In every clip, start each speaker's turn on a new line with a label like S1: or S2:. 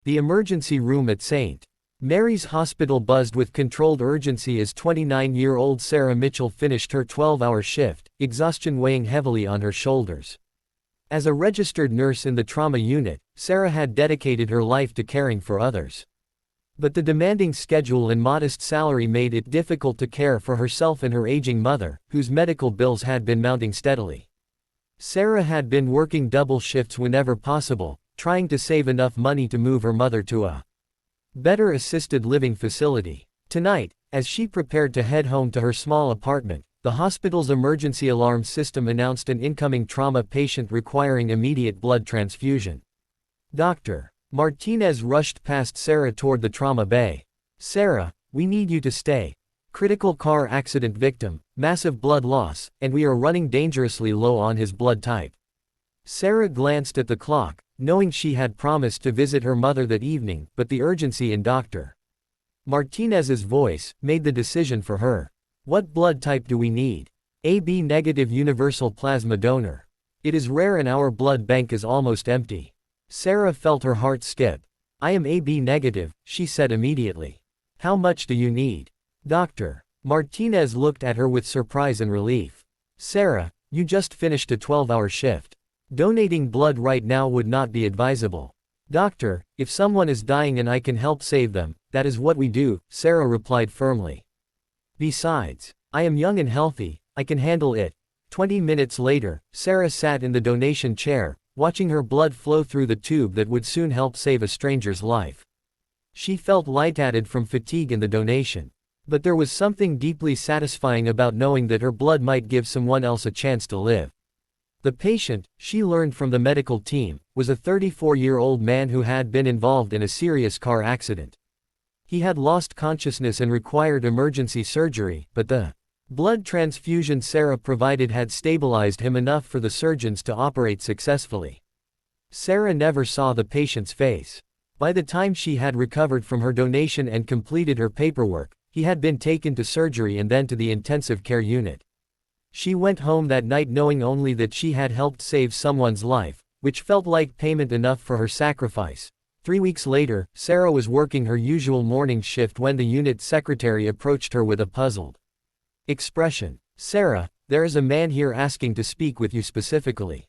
S1: The emergency room at St. Mary's Hospital buzzed with controlled urgency as 29-year-old Sarah Mitchell finished her 12-hour shift, exhaustion weighing heavily on her shoulders. As a registered nurse in the trauma unit, Sarah had dedicated her life to caring for others. But the demanding schedule and modest salary made it difficult to care for herself and her aging mother, whose medical bills had been mounting steadily. Sarah had been working double shifts whenever possible, trying to save enough money to move her mother to a better assisted living facility. Tonight, as she prepared to head home to her small apartment, the hospital's emergency alarm system announced an incoming trauma patient requiring immediate blood transfusion. Dr. Martinez rushed past Sarah toward the trauma bay. "Sarah, we need you to stay. Critical car accident victim, massive blood loss, and we are running dangerously low on his blood type." Sarah glanced at the clock, knowing she had promised to visit her mother that evening, but the urgency in Dr. Martinez's voice made the decision for her. "What blood type do we need?" "AB negative universal plasma donor. It is rare and our blood bank is almost empty." Sarah felt her heart skip. "I am AB negative," she said immediately. "How much do you need?" Dr. Martinez looked at her with surprise and relief. "Sarah, you just finished a 12-hour shift. Donating blood right now would not be advisable." "Doctor, if someone is dying and I can help save them, that is what we do," Sarah replied firmly. "Besides, I am young and healthy, I can handle it." 20 minutes later, Sarah sat in the donation chair, watching her blood flow through the tube that would soon help save a stranger's life. She felt lightheaded from fatigue in the donation. But there was something deeply satisfying about knowing that her blood might give someone else a chance to live. The patient, she learned from the medical team, was a 34-year-old man who had been involved in a serious car accident. He had lost consciousness and required emergency surgery, but the blood transfusion Sarah provided had stabilized him enough for the surgeons to operate successfully. Sarah never saw the patient's face. By the time she had recovered from her donation and completed her paperwork, he had been taken to surgery and then to the intensive care unit. She went home that night knowing only that she had helped save someone's life, which felt like payment enough for her sacrifice. 3 weeks later, Sarah was working her usual morning shift when the unit secretary approached her with a puzzled expression. "Sarah, there is a man here asking to speak with you specifically.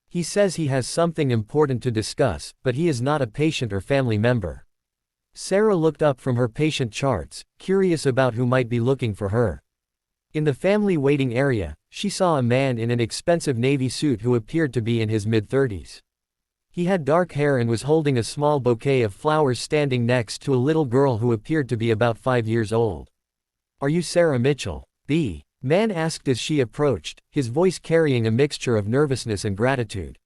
S1: He says he has something important to discuss, but he is not a patient or family member." Sarah looked up from her patient charts, curious about who might be looking for her. In the family waiting area, she saw a man in an expensive navy suit who appeared to be in his mid-30s. He had dark hair and was holding a small bouquet of flowers standing next to a little girl who appeared to be about 5 years old. "Are you Sarah Mitchell?" the man asked as she approached, his voice carrying a mixture of nervousness and gratitude.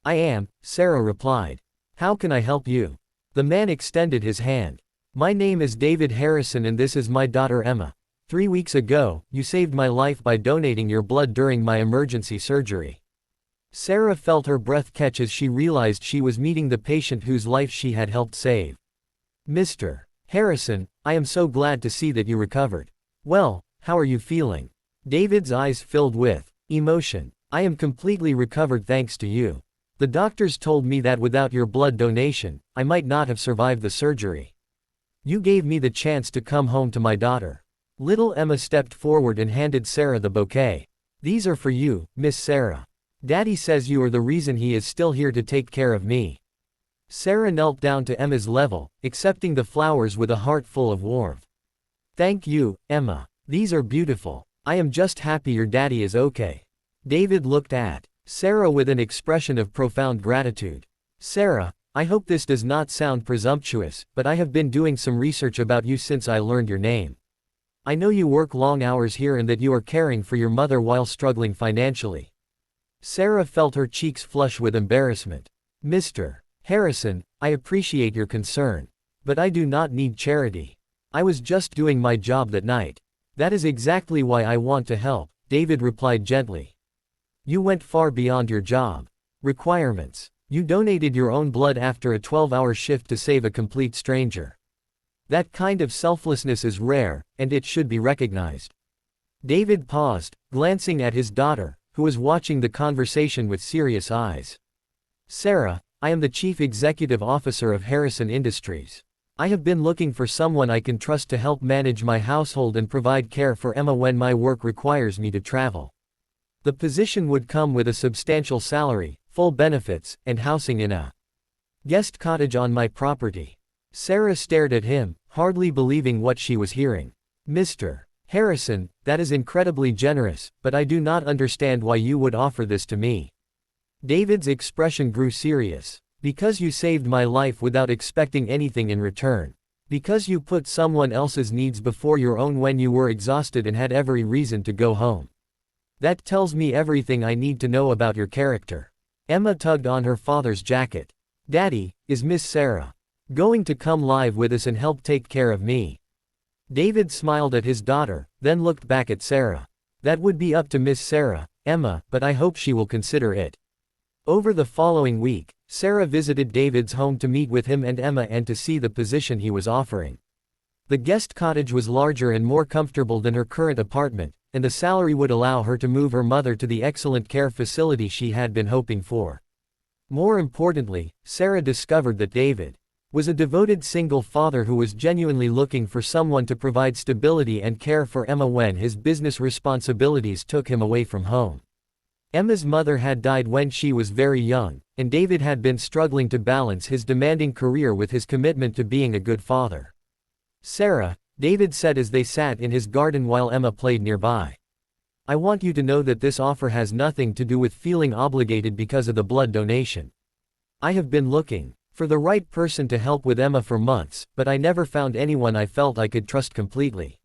S1: "I am," Sarah replied. "How can I help you?" The man extended his hand. "My name is David Harrison and this is my daughter Emma. 3 weeks ago, you saved my life by donating your blood during my emergency surgery." Sarah felt her breath catch as she realized she was meeting the patient whose life she had helped save. "Mr. Harrison, I am so glad to see that you recovered. Well, how are you feeling?" David's eyes filled with emotion. "I am completely recovered thanks to you. The doctors told me that without your blood donation, I might not have survived the surgery. You gave me the chance to come home to my daughter." Little Emma stepped forward and handed Sarah the bouquet. "These are for you, Miss Sarah. Daddy says you are the reason he is still here to take care of me." Sarah knelt down to Emma's level, accepting the flowers with a heart full of warmth. "Thank you, Emma. These are beautiful. I am just happy your daddy is okay." David looked at Sarah with an expression of profound gratitude. "Sarah, I hope this does not sound presumptuous, but I have been doing some research about you since I learned your name. I know you work long hours here and that you are caring for your mother while struggling financially." Sarah felt her cheeks flush with embarrassment. "Mr. Harrison, I appreciate your concern. But I do not need charity. I was just doing my job that night. That is exactly why I want to help," David replied gently. "You went far beyond your job requirements. You donated your own blood after a 12-hour shift to save a complete stranger. That kind of selflessness is rare, and it should be recognized." David paused, glancing at his daughter, who was watching the conversation with serious eyes. "Sarah, I am the Chief Executive Officer of Harrison Industries. I have been looking for someone I can trust to help manage my household and provide care for Emma when my work requires me to travel. The position would come with a substantial salary, full benefits, and housing in a guest cottage on my property. Sarah stared at him, hardly believing what she was hearing. Mr. Harrison, that is incredibly generous, but I do not understand why you would offer this to me. David's expression grew serious. Because you saved my life without expecting anything in return. Because you put someone else's needs before your own when you were exhausted and had every reason to go home. That tells me everything I need to know about your character. Emma tugged on her father's jacket. Daddy, is Miss Sarah going to come live with us and help take care of me? David smiled at his daughter, then looked back at Sarah. That would be up to Miss Sarah, Emma, but I hope she will consider it. Over the following week, Sarah visited David's home to meet with him and Emma and to see the position he was offering. The guest cottage was larger and more comfortable than her current apartment, and the salary would allow her to move her mother to the excellent care facility she had been hoping for. More importantly, Sarah discovered that David was a devoted single father who was genuinely looking for someone to provide stability and care for Emma when his business responsibilities took him away from home. Emma's mother had died when she was very young, and David had been struggling to balance his demanding career with his commitment to being a good father. Sarah, David said as they sat in his garden while Emma played nearby. I want you to know that this offer has nothing to do with feeling obligated because of the blood donation. I have been looking for the right person to help with Emma for months, but I never found anyone I felt I could trust completely.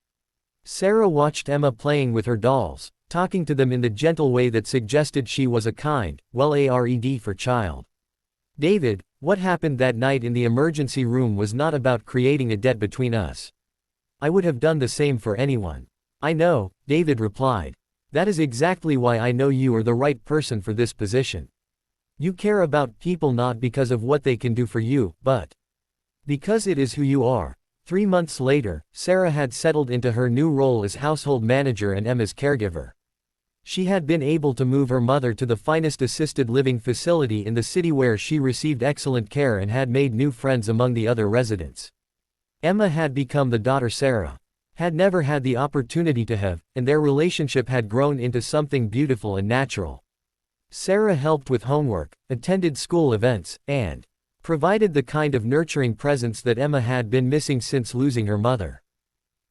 S1: Sarah watched Emma playing with her dolls, talking to them in the gentle way that suggested she was a kind, well-ared for child. David, what happened that night in the emergency room was not about creating a debt between us. I would have done the same for anyone. I know, David replied. That is exactly why I know you are the right person for this position. You care about people not because of what they can do for you, but because it is who you are. 3 months later, Sarah had settled into her new role as household manager and Emma's caregiver. She had been able to move her mother to the finest assisted living facility in the city where she received excellent care and had made new friends among the other residents. Emma had become the daughter Sarah had never had the opportunity to have, and their relationship had grown into something beautiful and natural. Sarah helped with homework, attended school events, and provided the kind of nurturing presence that Emma had been missing since losing her mother.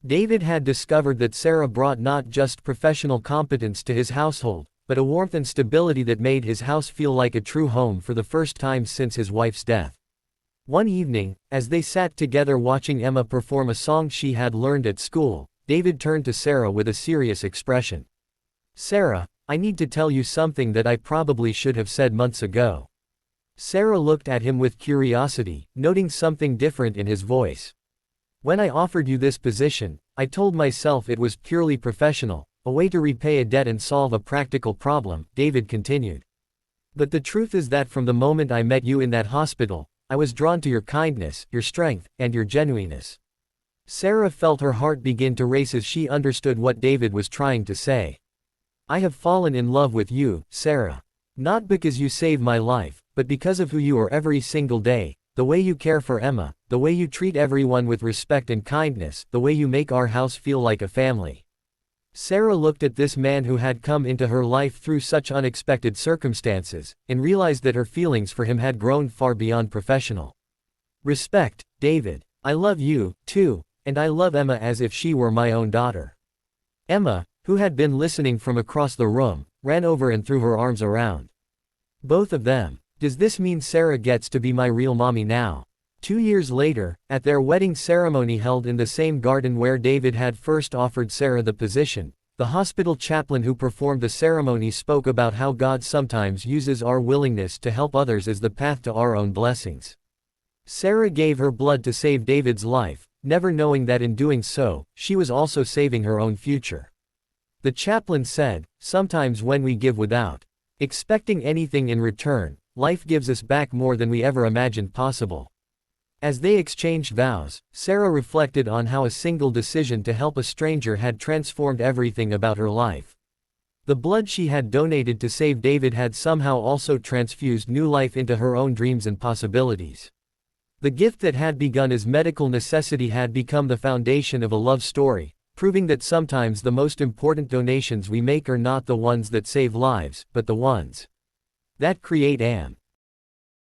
S1: David had discovered that Sarah brought not just professional competence to his household, but a warmth and stability that made his house feel like a true home for the first time since his wife's death. One evening, as they sat together watching Emma perform a song she had learned at school, David turned to Sarah with a serious expression. Sarah, I need to tell you something that I probably should have said months ago. Sarah looked at him with curiosity, noting something different in his voice. When I offered you this position, I told myself it was purely professional, a way to repay a debt and solve a practical problem, David continued. But the truth is that from the moment I met you in that hospital, I was drawn to your kindness, your strength, and your genuineness. Sarah felt her heart begin to race as she understood what David was trying to say. I have fallen in love with you, Sarah. Not because you saved my life, but because of who you are every single day. The way you care for Emma, the way you treat everyone with respect and kindness, the way you make our house feel like a family. Sarah looked at this man who had come into her life through such unexpected circumstances, and realized that her feelings for him had grown far beyond professional respect. David, I love you, too, and I love Emma as if she were my own daughter. Emma, who had been listening from across the room, ran over and threw her arms around both of them. Does this mean Sarah gets to be my real mommy now? 2 years later, at their wedding ceremony held in the same garden where David had first offered Sarah the position, the hospital chaplain who performed the ceremony spoke about how God sometimes uses our willingness to help others as the path to our own blessings. Sarah gave her blood to save David's life, never knowing that in doing so, she was also saving her own future. The chaplain said, sometimes when we give without expecting anything in return, life gives us back more than we ever imagined possible. As they exchanged vows, Sarah reflected on how a single decision to help a stranger had transformed everything about her life. The blood she had donated to save David had somehow also transfused new life into her own dreams and possibilities. The gift that had begun as medical necessity had become the foundation of a love story, proving that sometimes the most important donations we make are not the ones that save lives, but the ones that create